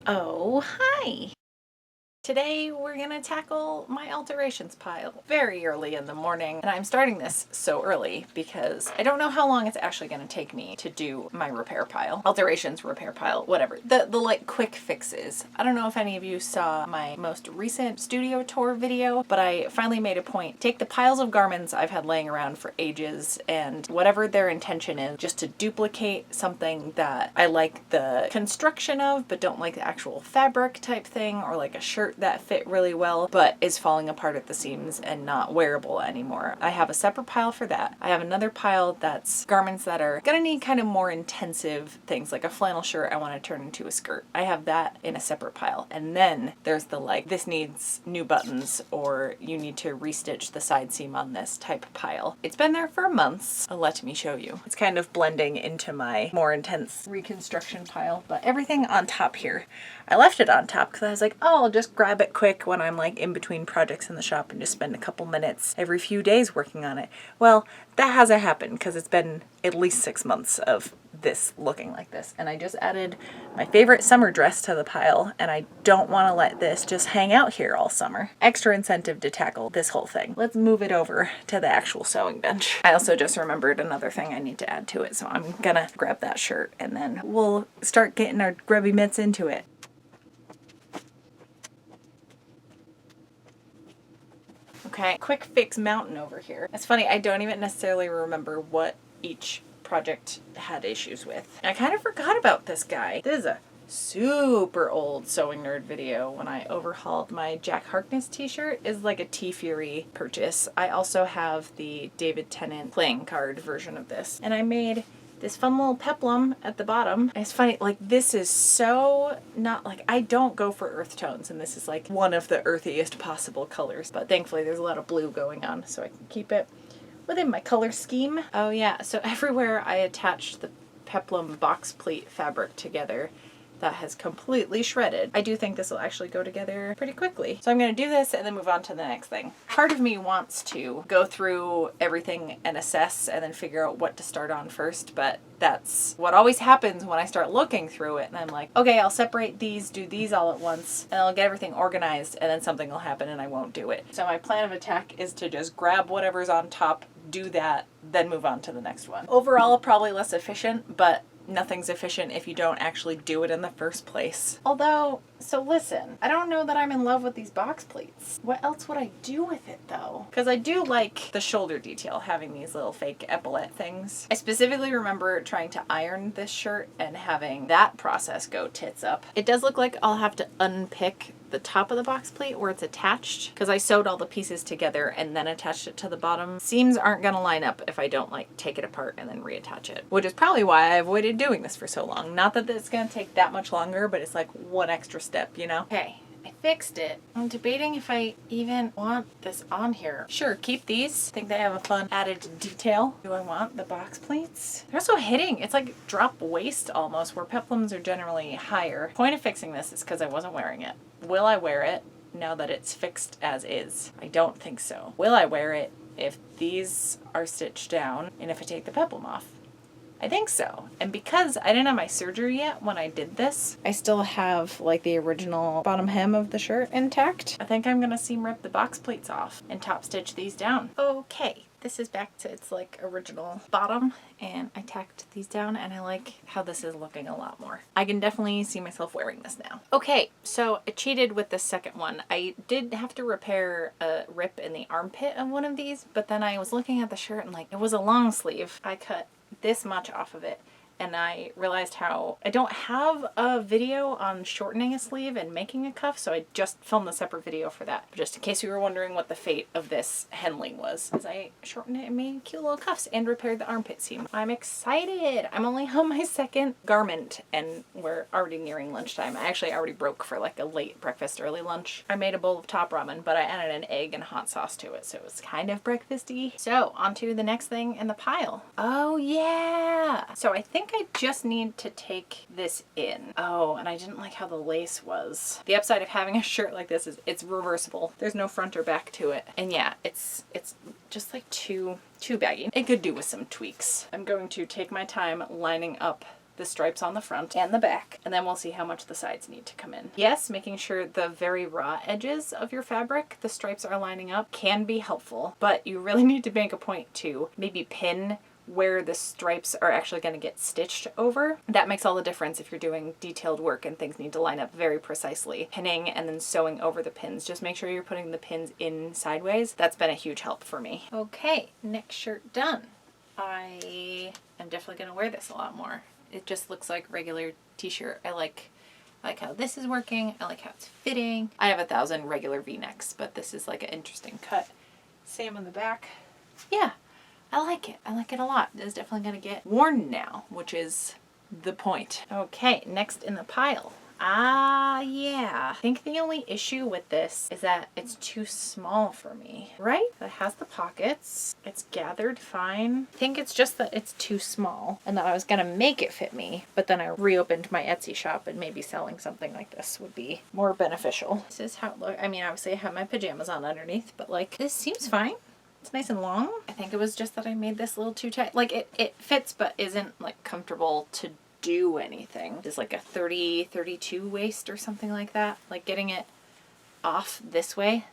Oh, hi! Today we're gonna tackle my alterations pile very early in the morning, and I'm starting this so early because I don't know how long it's actually gonna take me to do my repair pile. Alterations, repair pile, whatever. The like quick fixes. I don't know if any of you saw my most recent studio tour video, but I finally made a point. Take the piles of garments I've had laying around for ages and whatever their intention is, just to duplicate something that I like the construction of but don't like the actual fabric type thing, or like a shirt that fit really well but is falling apart at the seams and not wearable anymore. I have a separate pile for that. I have another pile that's garments that are gonna need kind of more intensive things, like a flannel shirt I want to turn into a skirt. I have that in a separate pile. And then there's the like, this needs new buttons, or you need to restitch the side seam on this type pile. It's been there for months. Let me show you. It's kind of blending into my more intense reconstruction pile, but everything on top here, I left it on top because I was like, oh, I'll just grab it quick when I'm like in between projects in the shop and just spend a couple minutes every few days working on it. Well, that hasn't happened because it's been at least 6 months of this looking like this. And I just added my favorite summer dress to the pile, and I don't want to let this just hang out here all summer. Extra incentive to tackle this whole thing. Let's move it over to the actual sewing bench. I also just remembered another thing I need to add to it, so I'm gonna grab that shirt and then we'll start getting our grubby mitts into it. Okay, quick fix mountain over here. It's funny, I don't even necessarily remember what each project had issues with. I kind of forgot about this guy. This is a super old Sewing Nerd video when I overhauled my Jack Harkness t-shirt. Is like a T-Fury purchase. I also have the David Tennant playing card version of this. And I made this fun little peplum at the bottom. And it's funny, like this is so not like, I don't go for earth tones, and this is like one of the earthiest possible colors, but thankfully there's a lot of blue going on so I can keep it within my color scheme. Oh yeah, so everywhere I attached the peplum box pleat fabric together, that has completely shredded. I do think this will actually go together pretty quickly. So I'm gonna do this and then move on to the next thing. Part of me wants to go through everything and assess and then figure out what to start on first, but that's what always happens when I start looking through it, and I'm like, okay, I'll separate these, do these all at once, and I'll get everything organized, and then something will happen and I won't do it. So my plan of attack is to just grab whatever's on top, do that, then move on to the next one. Overall, probably less efficient, but nothing's efficient if you don't actually do it in the first place. Although, so listen, I don't know that I'm in love with these box pleats. What else would I do with it though? Because I do like the shoulder detail, having these little fake epaulette things. I specifically remember trying to iron this shirt and having that process go tits up. It does look like I'll have to unpick the top of the box plate where it's attached, because I sewed all the pieces together and then attached it to the bottom. Seams aren't gonna line up if I don't like take it apart and then reattach it, which is probably why I avoided doing this for so long. Not that it's gonna take that much longer, but it's like one extra step, you know? Okay, I fixed it. I'm debating if I even want this on here. Sure, keep these. I think they have a fun added detail. Do I want the box pleats? They're also hitting. It's like drop waist almost, where peplums are generally higher. Point of fixing this is because I wasn't wearing it. Will I wear it now that it's fixed as is? I don't think so. Will I wear it if these are stitched down and if I take the peplum off? I think so. And because I didn't have my surgery yet when I did this, I still have like the original bottom hem of the shirt intact. I think I'm gonna seam rip the box pleats off and top stitch these down. Okay, this is back to its like original bottom, and I tacked these down, and I like how this is looking a lot more. I can definitely see myself wearing this now. Okay, so I cheated with the second one. I did have to repair a rip in the armpit of one of these, but then I was looking at the shirt and like, it was a long sleeve. I cut this much off of it, and I realized how I don't have a video on shortening a sleeve and making a cuff, so I just filmed a separate video for that. Just in case you were wondering what the fate of this henling was, as I shortened it and made cute little cuffs and repaired the armpit seam. I'm excited! I'm only on my second garment and we're already nearing lunchtime. I actually already broke for like a late breakfast, early lunch. I made a bowl of top ramen, but I added an egg and hot sauce to it, so it was kind of breakfasty. So, on to the next thing in the pile. Oh yeah! So I think I just need to take this in. Oh, and I didn't like how the lace was. The upside of having a shirt like this is it's reversible. There's no front or back to it. And yeah, it's just like too baggy. It could do with some tweaks. I'm going to take my time lining up the stripes on the front and the back, and then we'll see how much the sides need to come in. Yes, making sure the very raw edges of your fabric, the stripes are lining up, can be helpful, but you really need to make a point to maybe pin where the stripes are actually going to get stitched over. That makes all the difference if you're doing detailed work and things need to line up very precisely. Pinning and then sewing over the pins. Just make sure you're putting the pins in sideways. That's been a huge help for me. Okay, next shirt done. I am definitely going to wear this a lot more. It just looks like regular t-shirt. I like how this is working. I like how it's fitting. I have 1,000 regular v-necks, but this is like an interesting cut. Same on the back. Yeah. I like it. I like it a lot. It's definitely going to get worn now, which is the point. Okay, next in the pile. Yeah. I think the only issue with this is that it's too small for me, right? It has the pockets. It's gathered fine. I think it's just that it's too small and that I was going to make it fit me, but then I reopened my Etsy shop and maybe selling something like this would be more beneficial. This is how it looks. I mean, obviously I have my pajamas on underneath, but like this seems fine. It's nice and long. I think it was just that I made this a little too tight. Like it fits, but isn't like comfortable to do anything. It's like a 32 waist or something like that. Like getting it off this way,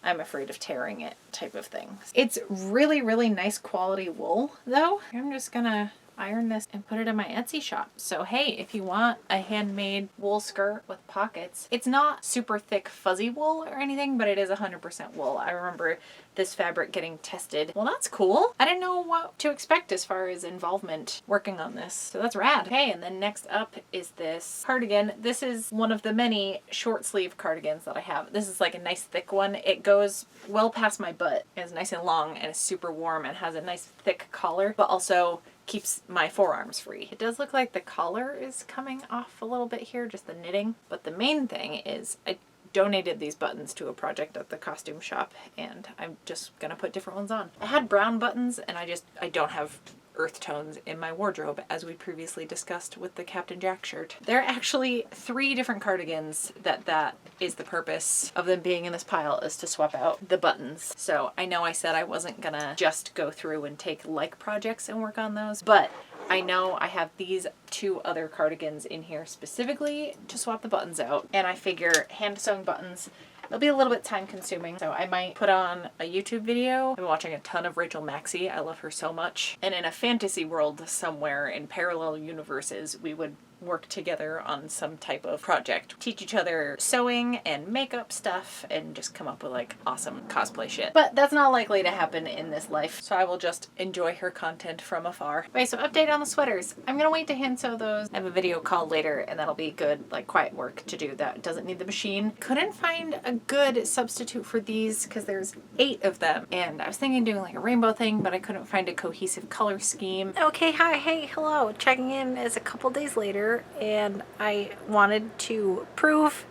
I'm afraid of tearing it type of thing. It's really, really nice quality wool though. I'm just gonna iron this and put it in my Etsy shop. So hey, if you want a handmade wool skirt with pockets, it's not super thick fuzzy wool or anything, but it is 100% wool. I remember this fabric getting tested. Well, that's cool. I didn't know what to expect as far as involvement working on this. So that's rad. Okay, and then next up is this cardigan. This is one of the many short sleeve cardigans that I have. This is like a nice thick one. It goes well past my butt. It's nice and long and it's super warm and has a nice thick collar, but also keeps my forearms free. It does look like the collar is coming off a little bit here, just the knitting. But the main thing is I donated these buttons to a project at the costume shop and I'm just gonna put different ones on. I had brown buttons and I don't have earth tones in my wardrobe, as we previously discussed with the Captain Jack shirt. There are actually 3 different cardigans that is the purpose of them being in this pile, is to swap out the buttons. So I know I said I wasn't gonna just go through and take like projects and work on those, but I know I have these 2 other cardigans in here specifically to swap the buttons out, and I figure hand sewing buttons, it'll be a little bit time consuming, so I might put on a YouTube video. I've been watching a ton of Rachel Maxey. I love her so much. And in a fantasy world somewhere in parallel universes, we would work together on some type of project. Teach each other sewing and makeup stuff and just come up with like awesome cosplay shit. But that's not likely to happen in this life, so I will just enjoy her content from afar. Okay, so update on the sweaters. I'm gonna wait to hand sew those. I have a video call later and that'll be good, like quiet work to do that doesn't need the machine. Couldn't find a good substitute for these because there's 8 of them, and I was thinking doing like a rainbow thing, but I couldn't find a cohesive color scheme. Okay, hi, hey, hello. Checking in is a couple days later, and I wanted to prove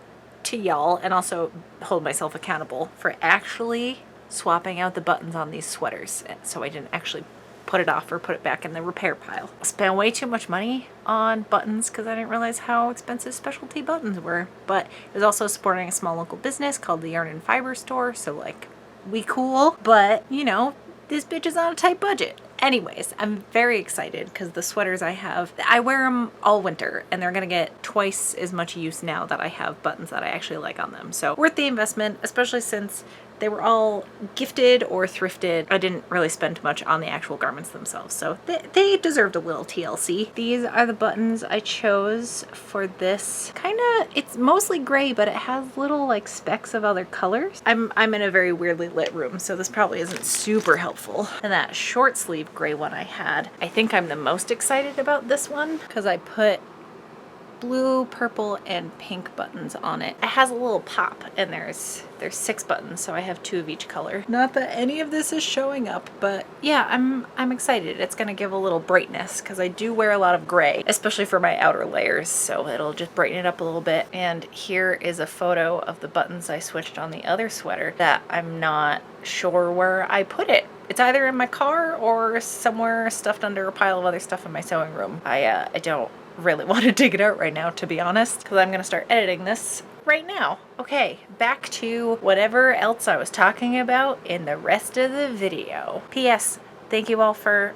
to y'all and also hold myself accountable for actually swapping out the buttons on these sweaters, so I didn't actually put it off or put it back in the repair pile. I spent way too much money on buttons because I didn't realize how expensive specialty buttons were, but it was also supporting a small local business called the Yarn and Fiber Store, so like, we cool, but you know, this bitch is on a tight budget. Anyways, I'm very excited because the sweaters I have, I wear them all winter and they're gonna get twice as much use now that I have buttons that I actually like on them. So worth the investment, especially since they were all gifted or thrifted. I didn't really spend much on the actual garments themselves, so they deserved a little TLC. These are the buttons I chose for this. It's mostly gray, but it has little like specks of other colors. I'm in a very weirdly lit room, so this probably isn't super helpful. And that short sleeve gray one I had, I think I'm the most excited about this one because I put blue, purple, and pink buttons on it. It has a little pop, and there's 6 buttons, so I have 2 of each color. Not that any of this is showing up, but yeah, I'm excited. It's gonna give a little brightness because I do wear a lot of gray, especially for my outer layers, so it'll just brighten it up a little bit. And here is a photo of the buttons I switched on the other sweater that I'm not sure where I put it. It's either in my car or somewhere stuffed under a pile of other stuff in my sewing room. I don't really want to dig it out right now, to be honest, because I'm gonna start editing this right now. Okay, back to whatever else I was talking about in the rest of the video. P.S. Thank you all for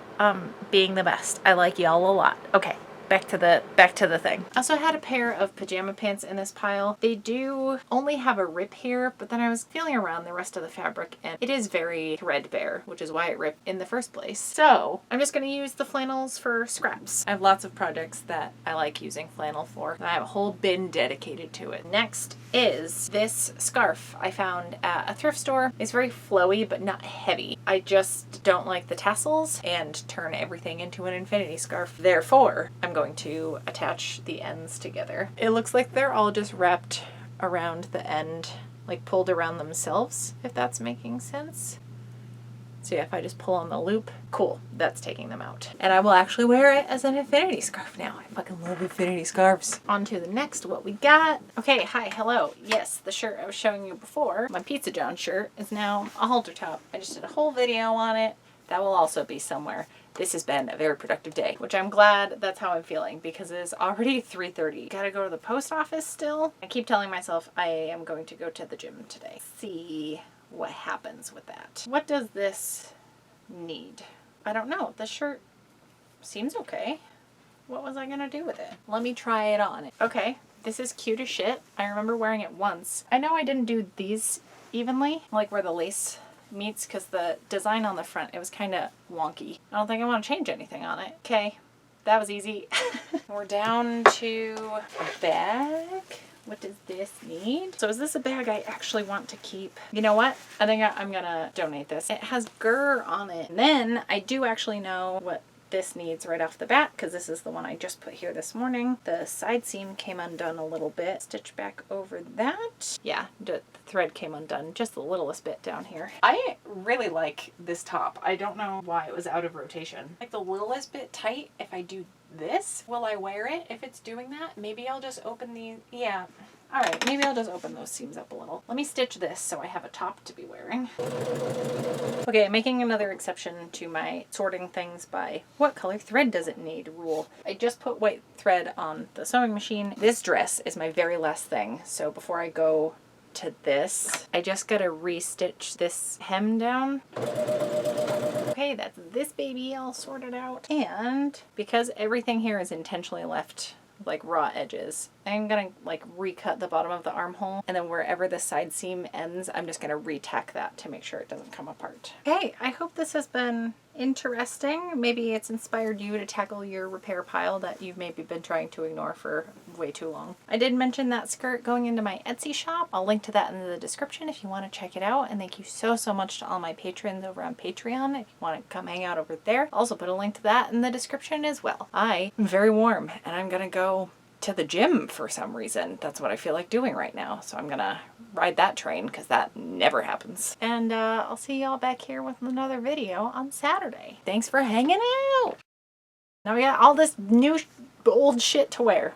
being the best. I like y'all a lot. Okay, back to the thing. I also had a pair of pajama pants in this pile. They do only have a rip here, but then I was feeling around the rest of the fabric and it is very threadbare, which is why it ripped in the first place. So I'm just going to use the flannels for scraps. I have lots of projects that I like using flannel for. I have a whole bin dedicated to it. Next is this scarf I found at a thrift store. It's very flowy but not heavy. I just don't like the tassels and turn everything into an infinity scarf. Therefore, I'm going to attach the ends together. It looks like they're all just wrapped around the end, like pulled around themselves, if that's making sense. So yeah, if I just pull on the loop, cool, that's taking them out. And I will actually wear it as an infinity scarf now. I fucking love infinity scarves. On to the next, what we got. Okay, hi, hello. Yes, the shirt I was showing you before, my Pizza John shirt, is now a halter top. I just did a whole video on it. That will also be somewhere. This has been a very productive day, which I'm glad that's how I'm feeling because it is already 3:30. Gotta go to the post office still. I keep telling myself I am going to go to the gym today. See what happens with that. What does this need? I don't know. This shirt seems okay. What was I gonna do with it? Let me try it on. Okay, this is cute as shit. I remember wearing it once. I know I didn't do these evenly, like where the lace meets, because the design on the front, it was kind of wonky. I don't think I want to change anything on it. Okay, that was easy. We're down to a bag. What does this need? So is this a bag I actually want to keep? You know what? I think I'm gonna donate this. It has grr on it. And then I do actually know what this needs right off the bat because this is the one I just put here this morning. The side seam came undone a little bit. Stitch back over that. Yeah, the thread came undone just the littlest bit down here. I really like this top. I don't know why it was out of rotation. Like the littlest bit tight. If I do this, will I wear it if it's doing that? Maybe I'll just open these. Yeah. All right, maybe I'll just open those seams up a little. Let me stitch this so I have a top to be wearing. Okay, I'm making another exception to my sorting things by what color thread does it need rule. I just put white thread on the sewing machine. This dress is my very last thing, so before I go to this, I just gotta re-stitch this hem down. Okay, that's this baby all sorted out. And because everything here is intentionally left like raw edges, I'm gonna like recut the bottom of the armhole, and then wherever the side seam ends, I'm just gonna re-tack that to make sure it doesn't come apart. Okay, I hope this has been interesting. Maybe it's inspired you to tackle your repair pile that you've maybe been trying to ignore for way too long. I did mention that skirt going into my Etsy shop. I'll link to that in the description if you want to check it out. And thank you so much to all my patrons over on Patreon if you want to come hang out over there. I'll also put a link to that in the description as well. I am very warm and I'm gonna go to the gym for some reason. That's what I feel like doing right now. So I'm gonna ride that train because that never happens. And I'll see y'all back here with another video on Saturday. Thanks for hanging out. Now we got all this new old shit to wear.